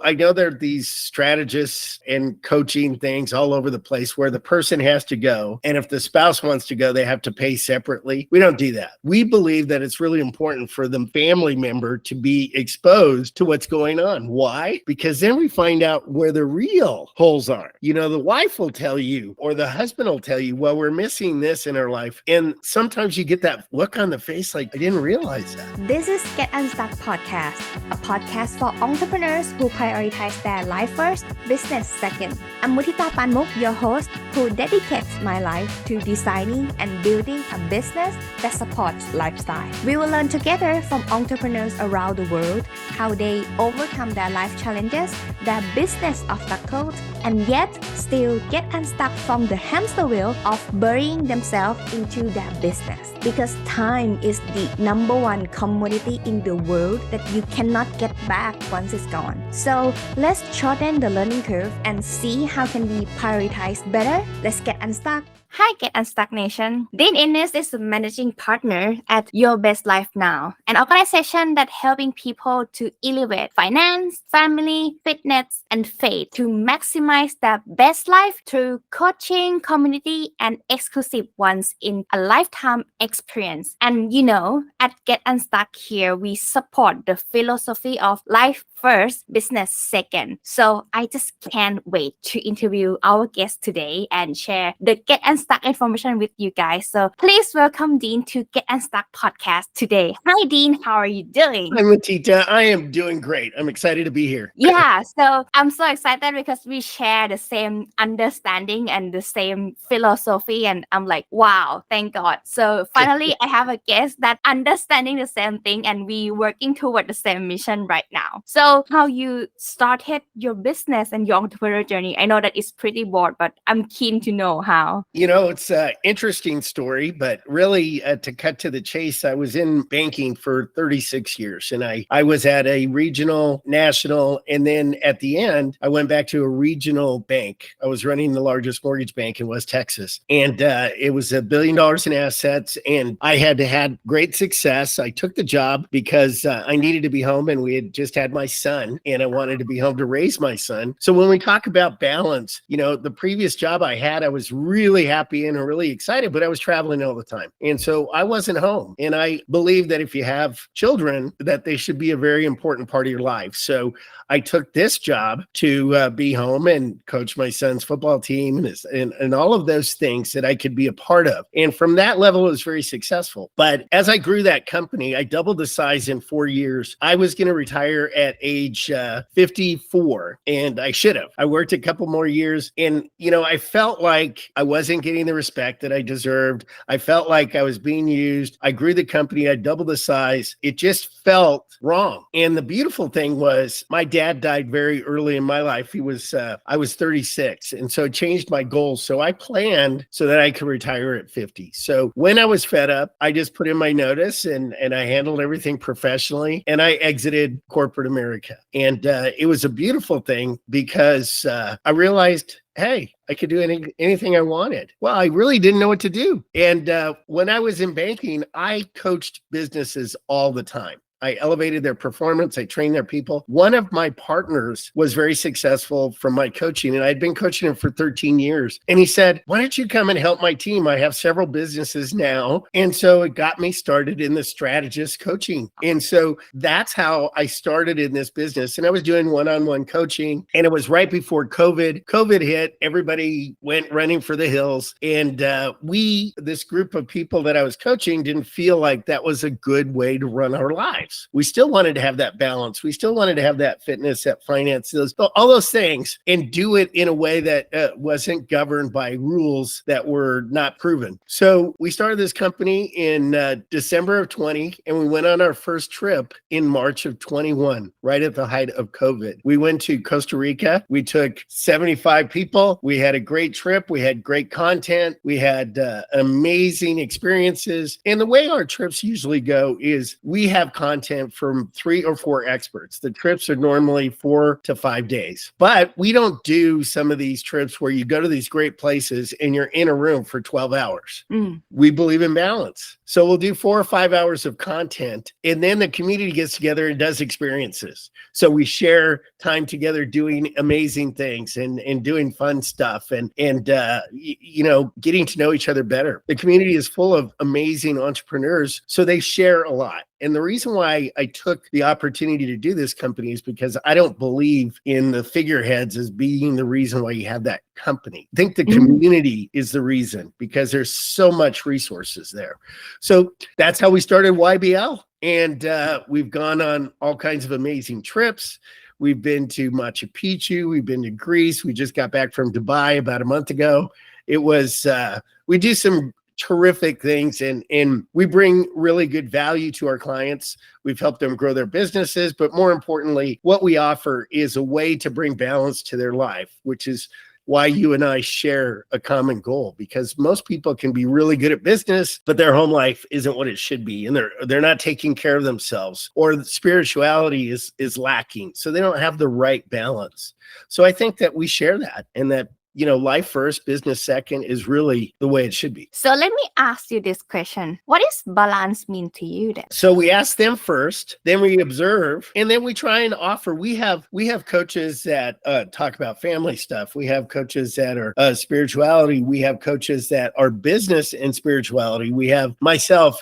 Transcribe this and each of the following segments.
I know there are these strategists and coaching things all over the place where the person has to go. And if the spouse wants to go, they have to pay separately. We don't do that. We believe that it's really important for the family member to be exposed to what's going on. Why? Because then we find out where the real holes are. The wife will tell you, or the husband will tell you, well, we're missing this in our life. And sometimes you get that look on the face like, I didn't realize that. This is Get Unstuck podcast, a podcast for entrepreneurs who prioritize their life first, business second. I'm Mutita Panmuk, your host, who dedicates my life to designing and building a business that supports lifestyle. We will learn together from entrepreneurs around the world how they overcome their life challenges, their business obstacles, and yet still get unstuck from the hamster wheel of burying themselves into their business. Because time is the number one commodity in the world that you cannot get back once it's gone. So let's shorten the learning curve and see how can we prioritize better. Let's get unstuck. Hi, Get Unstuck Nation. Dean Inniss is the managing partner at Your Best Life Now, an organization that helping people to elevate finance, family, fitness, and faith to maximize their best life through coaching, community, and exclusive once in a lifetime experience. And at Get Unstuck here, we support the philosophy of life first, business second. So I just can't wait to interview our guest today and share the Get Unstuck information with you guys. So please welcome Dean to Get Unstuck podcast today. Hi, Dean. How are you doing? Hi, Matita. I am doing great. I'm excited to be here. Yeah. So I'm so excited because we share the same understanding and the same philosophy. And I'm like, wow, thank God. So finally, I have a guest that understanding the same thing and we working toward the same mission right now. So how you started your business and your entrepreneurial journey? I know that it's pretty broad, but I'm keen to know how. It's an interesting story, but really to cut to the chase, I was in banking for 36 years and I was at a regional, national, and then at the end, I went back to a regional bank. I was running the largest mortgage bank in West Texas and it was $1 billion in assets and I had to have great success. I took the job because I needed to be home and we had just had my son and I wanted to be home to raise my son. So when we talk about balance, the previous job I had, I was really happy and really excited, but I was traveling all the time. And so I wasn't home. And I believe that if you have children, that they should be a very important part of your life. So I took this job to be home and coach my son's football team and all of those things that I could be a part of. And from that level, it was very successful. But as I grew that company, I doubled the size in 4 years. I was going to retire at age 54 and I should have. I worked a couple more years and, I felt like I wasn't getting the respect that I deserved. I felt like I was being used. I grew the company. I doubled the size. It just felt wrong. And the beautiful thing was my dad died very early in my life. I was 36. And so it changed my goals. So I planned so that I could retire at 50. So when I was fed up, I just put in my notice and I handled everything professionally and I exited corporate America. And it was a beautiful thing because I realized, hey, I could do anything I wanted. Well, I really didn't know what to do. And when I was in banking, I coached businesses all the time. I elevated their performance. I trained their people. One of my partners was very successful from my coaching, and I'd been coaching him for 13 years. And he said, why don't you come and help my team? I have several businesses now. And so it got me started in the strategist coaching. And so that's how I started in this business. And I was doing one-on-one coaching. And it was right before COVID. COVID hit. Everybody went running for the hills. And this group of people that I was coaching, didn't feel like that was a good way to run our lives. We still wanted to have that balance. We still wanted to have that fitness, that finance, all those things, and do it in a way that wasn't governed by rules that were not proven. So we started this company in December of 20, and we went on our first trip in March of 21, right at the height of COVID. We went to Costa Rica. We took 75 people. We had a great trip. We had great content. We had amazing experiences. And the way our trips usually go is we have content from 3 or 4 experts. The trips are normally 4 to 5 days, but we don't do some of these trips where you go to these great places and you're in a room for 12 hours. We believe in balance. So we'll do 4 or 5 hours of content, and then the community gets together and does experiences. So we share time together doing amazing things and doing fun stuff and getting to know each other better. The community is full of amazing entrepreneurs, so they share a lot. And the reason why I took the opportunity to do this company is because I don't believe in the figureheads as being the reason why you have that company. I think the community is the reason, because there's so much resources there. So that's how we started YBL. And we've gone on all kinds of amazing trips. We've been to Machu Picchu. We've been to Greece. We just got back from Dubai about a month ago. It was, we do some terrific things, and we bring really good value to our clients. We've helped them grow their businesses, but more importantly, what we offer is a way to bring balance to their life, which is why you and I share a common goal, because most people can be really good at business, but their home life isn't what it should be. And they're not taking care of themselves, or the spirituality is lacking. So they don't have the right balance. So I think that we share that, and that life first, business second is really the way it should be. So let me ask you this question. What does balance mean to you then? So we ask them first, then we observe, and then we try and offer. We have coaches that talk about family stuff. We have coaches that are spirituality. We have coaches that are business and spirituality. We have myself,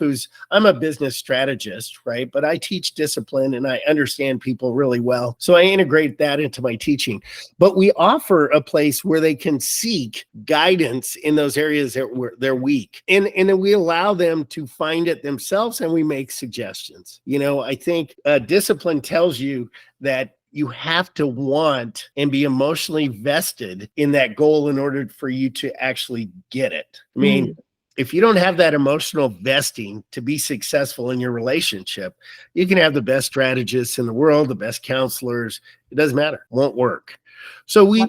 I'm a business strategist, right? But I teach discipline and I understand people really well. So I integrate that into my teaching. But we offer a place where they can seek guidance in those areas that they're weak. And then we allow them to find it themselves, and we make suggestions. I think discipline tells you that you have to want and be emotionally vested in that goal in order for you to actually get it. I mean, if you don't have that emotional vesting to be successful in your relationship, you can have the best strategists in the world, the best counselors. It doesn't matter. It won't work. So we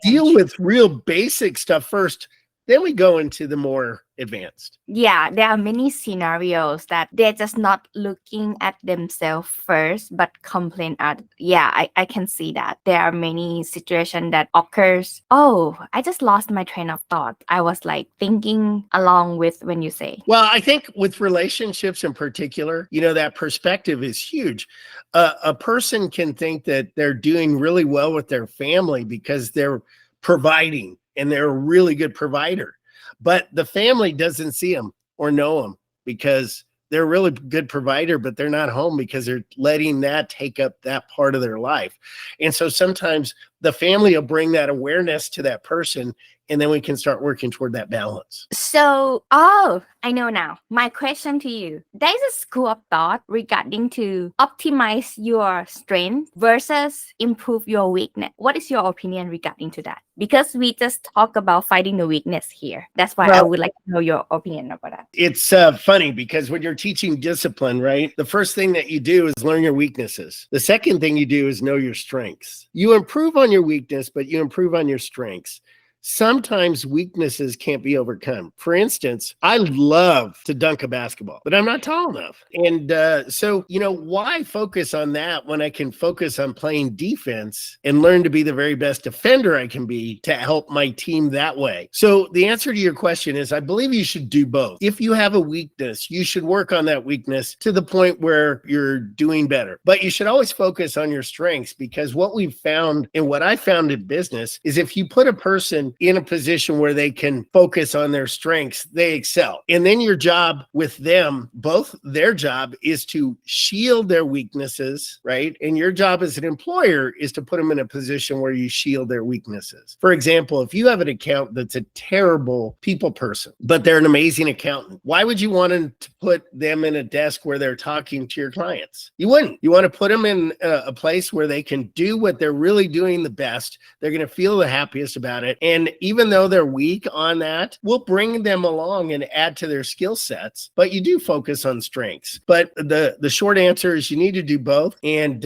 deal with real basic stuff first, then we go into the more advanced. Yeah, there are many scenarios that they're just not looking at themselves first, but complain at. Yeah, I can see that. There are many situations that occurs. Oh, I just lost my train of thought. I was like thinking along with when you say. Well, I think with relationships in particular, that perspective is huge. A person can think that they're doing really well with their family because they're providing, and they're a really good provider, but the family doesn't see them or know them because they're a really good provider, but they're not home because they're letting that take up that part of their life. And so sometimes the family will bring that awareness to that person, and then we can start working toward that balance. So, I know now. My question to you, there is a school of thought regarding to optimize your strength versus improve your weakness. What is your opinion regarding to that? Because we just talk about fighting the weakness here. That's why I would like to know your opinion about that. It's funny because when you're teaching discipline, right, the first thing that you do is learn your weaknesses. The second thing you do is know your strengths. You improve on your weakness, but you improve on your strengths. Sometimes weaknesses can't be overcome. For instance, I love to dunk a basketball, but I'm not tall enough. And so, why focus on that when I can focus on playing defense and learn to be the very best defender I can be to help my team that way? So the answer to your question is, I believe you should do both. If you have a weakness, you should work on that weakness to the point where you're doing better. But you should always focus on your strengths, because what we've found and what I found in business is if you put a person in a position where they can focus on their strengths, they excel. And then your job with them, both their job is to shield their weaknesses, right? And your job as an employer is to put them in a position where you shield their weaknesses. For example, if you have an accountant that's a terrible people person, but they're an amazing accountant, why would you want to put them in a desk where they're talking to your clients? You wouldn't. You want to put them in a place where they can do what they're really doing the best. They're going to feel the happiest about it. And even though they're weak on that, we'll bring them along and add to their skill sets. But you do focus on strengths. But the short answer is you need to do both. And,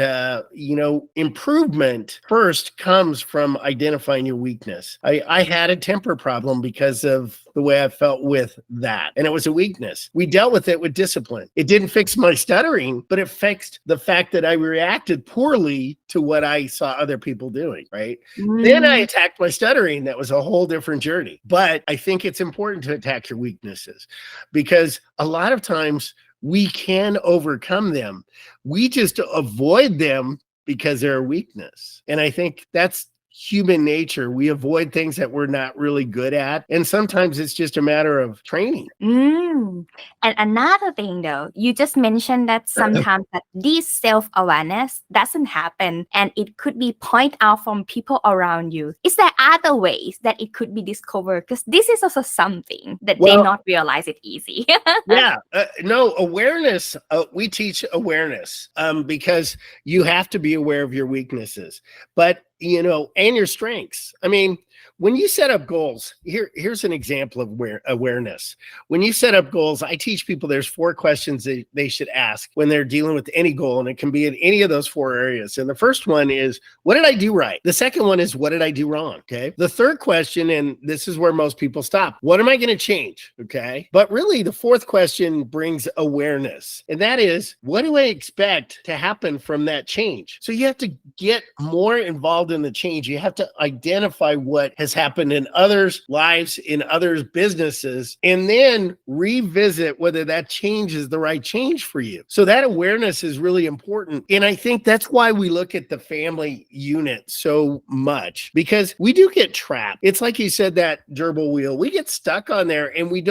improvement first comes from identifying your weakness. I had a temper problem because of the way I felt with that. And it was a weakness. We dealt with it with discipline. It didn't fix my stuttering, but it fixed the fact that I reacted poorly to what I saw other people doing, right? Then I attacked my stuttering. That was a whole different journey. But I think it's important to attack your weaknesses because a lot of times we can overcome them. We just avoid them because they're a weakness. And I think that's human nature. We avoid things that we're not really good at. And sometimes it's just a matter of training. And another thing though, you just mentioned that sometimes that this self-awareness doesn't happen and it could be pointed out from people around you. Is there other ways that it could be discovered? Because this is also something that they not realize it easy. No, awareness. We teach awareness because you have to be aware of your weaknesses. But and your strengths. I mean, when you set up goals, here's an example of awareness. When you set up goals, I teach people there's 4 questions that they should ask when they're dealing with any goal, and it can be in any of those 4 areas. And the first one is, what did I do right? The second one is, what did I do wrong? Okay. The third question, and this is where most people stop, what am I going to change? Okay. But really, the 4th question brings awareness, and that is, what do I expect to happen from that change? So you have to get more involved in the change. You have to identify what has happened in others' lives, in others' businesses, and then revisit whether that change is the right change for you. So that awareness is really important. And I think that's why we look at the family unit so much, because we do get trapped. It's like you said, that gerbil wheel, we get stuck on there and we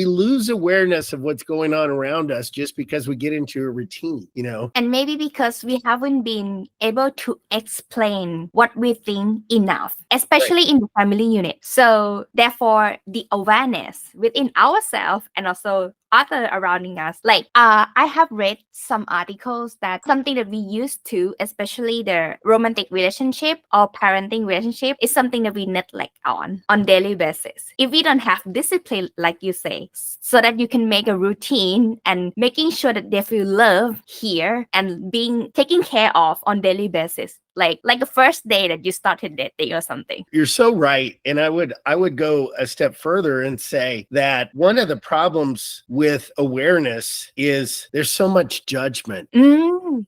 lose awareness of what's going on around us just because we get into a routine, And maybe because we haven't been able to explain what we think enough, especially in the family unit. So therefore, the awareness within ourselves and also other surrounding us. Like I have read some articles that something that we used to, especially the romantic relationship or parenting relationship, is something that we neglect on daily basis. If we don't have discipline, like you say, so that you can make a routine and making sure that they feel loved here and being taken care of on daily basis. Like the first day that you started dating or something. You're so right. And I would go a step further and say that one of the problems with awareness is there's so much judgment.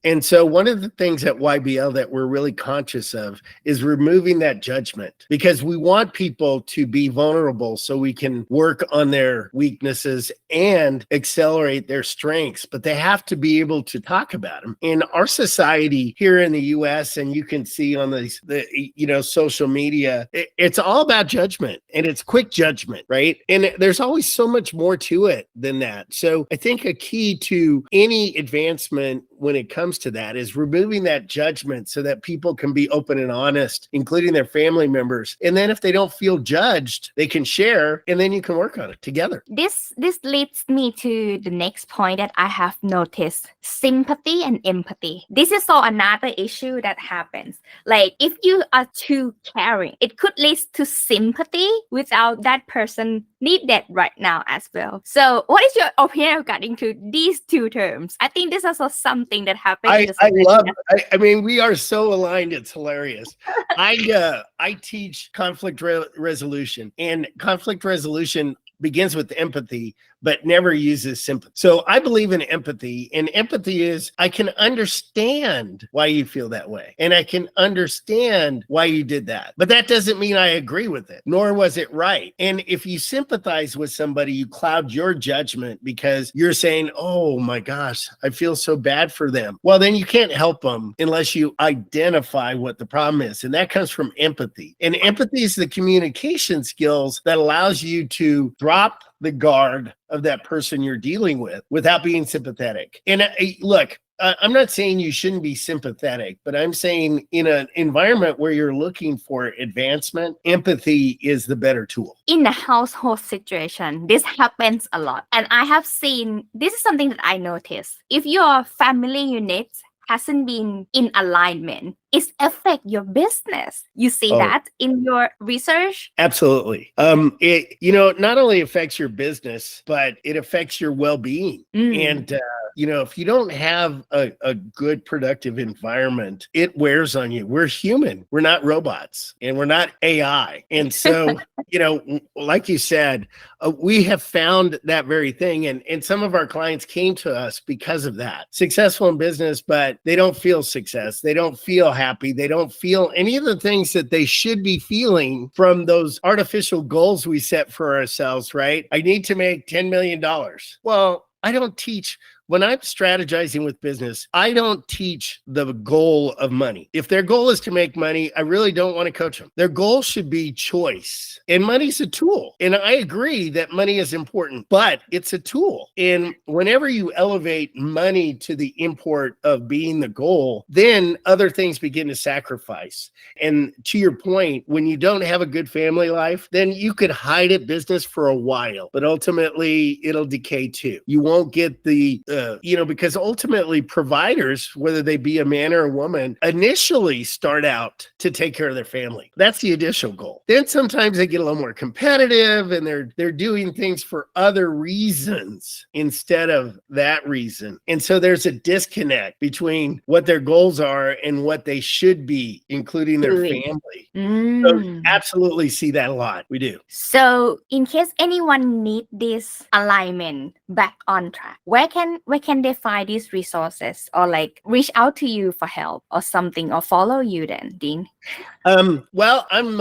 And so one of the things at YBL that we're really conscious of is removing that judgment, because we want people to be vulnerable so we can work on their weaknesses and accelerate their strengths, but they have to be able to talk about them. In our society here in the US, and you can see on the social media, it's all about judgment, and it's quick judgment, right? And there's always so much more to it than that. So I think a key to any advancement when it comes to that is removing that judgment so that people can be open and honest, including their family members. And then if they don't feel judged, they can share, and then you can work on it together. This leads me to the next point that I have noticed: sympathy and empathy. This is also another issue that happens. Like if you are too caring, it could lead to sympathy without that person need that right now as well. So what is your opinion regarding to these 2 terms? I think this is also something that happens. I mean, we are so aligned. It's hilarious. I teach conflict resolution, and conflict resolution begins with empathy, but never uses sympathy. So I believe in empathy, and empathy is, I can understand why you feel that way, and I can understand why you did that. But that doesn't mean I agree with it, nor was it right. And if you sympathize with somebody, you cloud your judgment because you're saying, oh my gosh, I feel so bad for them. Well, then you can't help them unless you identify what the problem is. And that comes from empathy. And empathy is the communication skills that allows you to drop the guard of that person you're dealing with without being sympathetic. And look, I'm not saying you shouldn't be sympathetic, but I'm saying in an environment where you're looking for advancement, empathy is the better tool. In a household situation, this happens a lot. And I have seen, this is something that I noticed. If your family unit hasn't been in alignment, it affect your business. You see Oh, that in your research? absolutely. It, not only affects your business, but it affects your well-being. Mm. And, if you don't have a good productive environment, it wears on you. We're human. We're not robots and we're not AI. And so, like you said, we have found that very thing. And some of our clients came to us because of that. Successful in business, but they don't feel success. They don't feel happy. They don't feel any of the things that they should be feeling from those artificial goals we set for ourselves, right? I need to make $10 million. Well, I don't teach. When I'm strategizing with business, I don't teach the goal of money. If their goal is to make money, I really don't want to coach them. Their goal should be choice. And money's a tool. And I agree that money is important, but it's a tool. And whenever you elevate money to the import of being the goal, then other things begin to sacrifice. And to your point, when you don't have a good family life, then you could hide at business for a while, but ultimately it'll decay too. You won't get the because ultimately providers, whether they be a man or a woman, initially start out to take care of their family. That's the initial goal. Then sometimes they get a little more competitive and they're doing things for other reasons instead of that reason. And so there's a disconnect between what their goals are and what they should be, including their family. So absolutely see that a lot. We do. So in case anyone need this alignment back on track, where can they find these resources or like reach out to you for help or something or follow you then, Dean? Well, I'm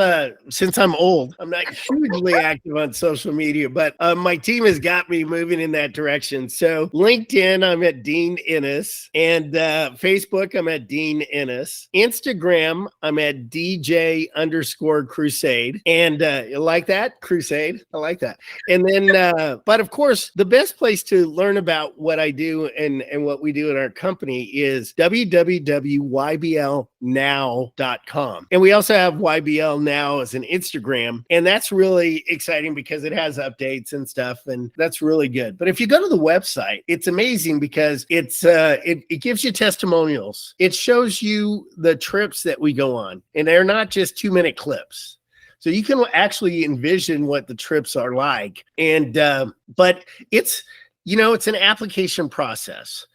since I'm old, I'm not hugely active on social media, but my team has got me moving in that direction. So LinkedIn, I'm at Dean Inniss, and Facebook, I'm at Dean Inniss. Instagram, I'm at DJ_Crusade. And you like that? Crusade. I like that. And then, but of course, the best place to learn about what I do and what we do in our company is www.yblnow.com. And we also have YBL Now as an Instagram, and that's really exciting because it has updates and stuff, and that's really good. But if you go to the website, it's amazing because it gives you testimonials. It shows you the trips that we go on, and they're not just 2-minute clips. So you can actually envision what the trips are like. And but it's an application process.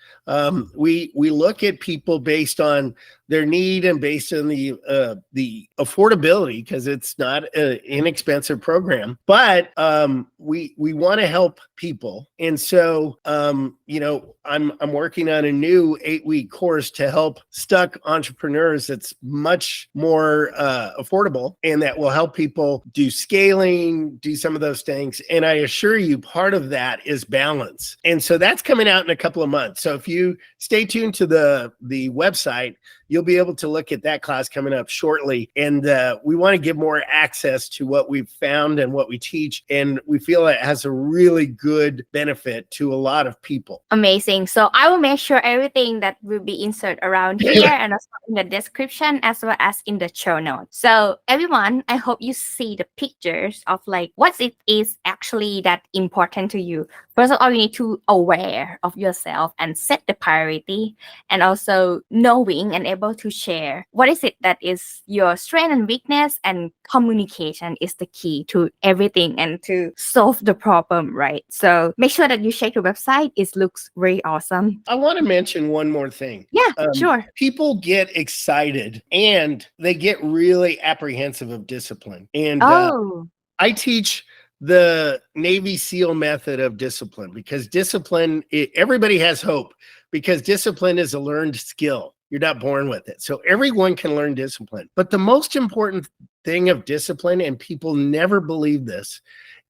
We look at people based on their need and based on the affordability, because it's not an inexpensive program, but we want to help people. And so I'm working on a new 8-week course to help stuck entrepreneurs that's much more affordable, and that will help people do scaling, do some of those things. And I assure you, part of that is balance. And so that's coming out in a couple of months. So if you stay tuned to the website, you'll be able to look at that class coming up shortly. And we want to give more access to what we've found and what we teach. And we feel it has a really good benefit to a lot of people. Amazing. So I will make sure everything that will be inserted around here and also in the description as well as in the show notes. So everyone, I hope you see the pictures of like what it is actually that important to you. First of all, you need to aware of yourself and set the priority, and also knowing and able to share what is it that is your strength and weakness, and communication is the key to everything and to solve the problem, right? So make sure that you check the website. It looks very awesome. I want to mention one more thing. Yeah, sure. People get excited and they get really apprehensive of discipline. And I teach the Navy SEAL method of discipline, because discipline, everybody has hope, because discipline is a learned skill. You're not born with it. So everyone can learn discipline. But the most important thing of discipline, and people never believe this,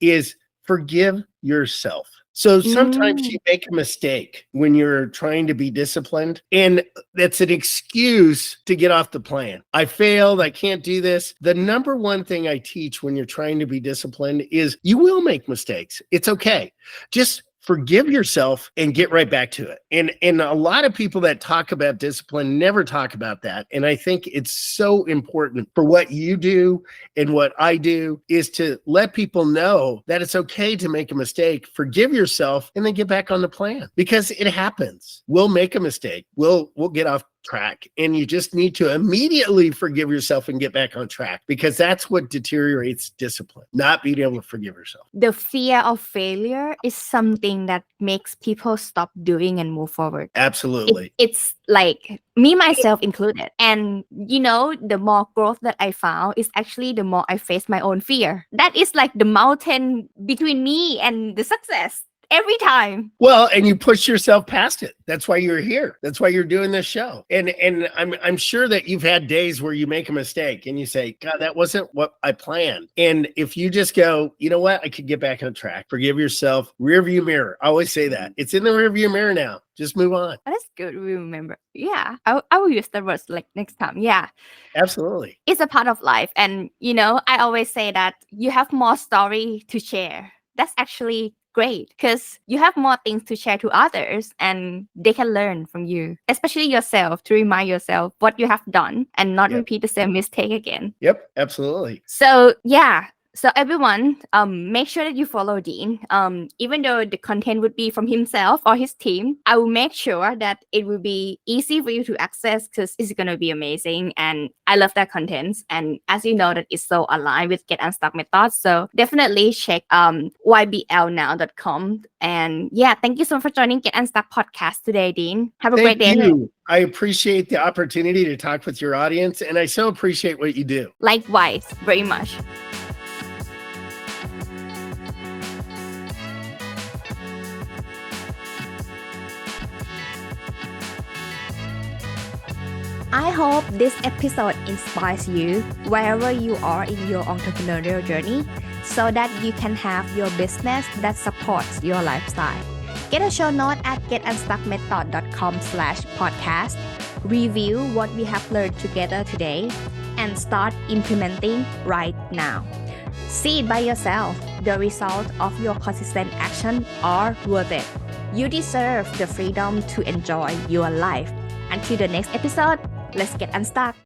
is forgive yourself. So sometimes you make a mistake when you're trying to be disciplined, and that's an excuse to get off the plan. I failed. I can't do this. The number one thing I teach when you're trying to be disciplined is you will make mistakes. It's okay. Just forgive yourself and get right back to it. And a lot of people that talk about discipline never talk about that. And I think it's so important for what you do and what I do is to let people know that it's okay to make a mistake, forgive yourself, and then get back on the plan, because it happens. We'll make a mistake. We'll get off track. And you just need to immediately forgive yourself and get back on track, because that's what deteriorates discipline, not being able to forgive yourself. The fear of failure is something that makes people stop doing and move forward. Absolutely. It's like me, myself included. And the more growth that I found is actually the more I face my own fear. That is like the mountain between me and the success. Every time. Well, and you push yourself past it. That's why you're here. That's why you're doing this show. And I'm sure that you've had days where you make a mistake and you say, God, that wasn't what I planned. And if you just go, you know what, I could get back on track. Forgive yourself. Rear view mirror. I always say that. It's in the rear view mirror now. Just move on. That's good to remember. Yeah. I will use the words like next time. Yeah. Absolutely. It's a part of life. And I always say that you have more story to share. That's actually great, because you have more things to share to others and they can learn from you, especially yourself, to remind yourself what you have done and not repeat the same mistake again. Yep, absolutely. So so everyone, make sure that you follow Dean. Even though the content would be from himself or his team, I will make sure that it will be easy for you to access, because it's going to be amazing. And I love that content. And as you know, that it's so aligned with Get Unstuck methods. So definitely check yblnow.com. And thank you so much for joining Get Unstuck podcast today, Dean. Have a great day. Thank you. I appreciate the opportunity to talk with your audience, and I so appreciate what you do. Likewise, very much. I hope this episode inspires you wherever you are in your entrepreneurial journey, so that you can have your business that supports your lifestyle. Get a show note at getunstuckmethod.com/podcast. Review what we have learned together today and start implementing right now. See it by yourself. The result of your consistent action are worth it. You deserve the freedom to enjoy your life. Until the next episode, let's get unstuck.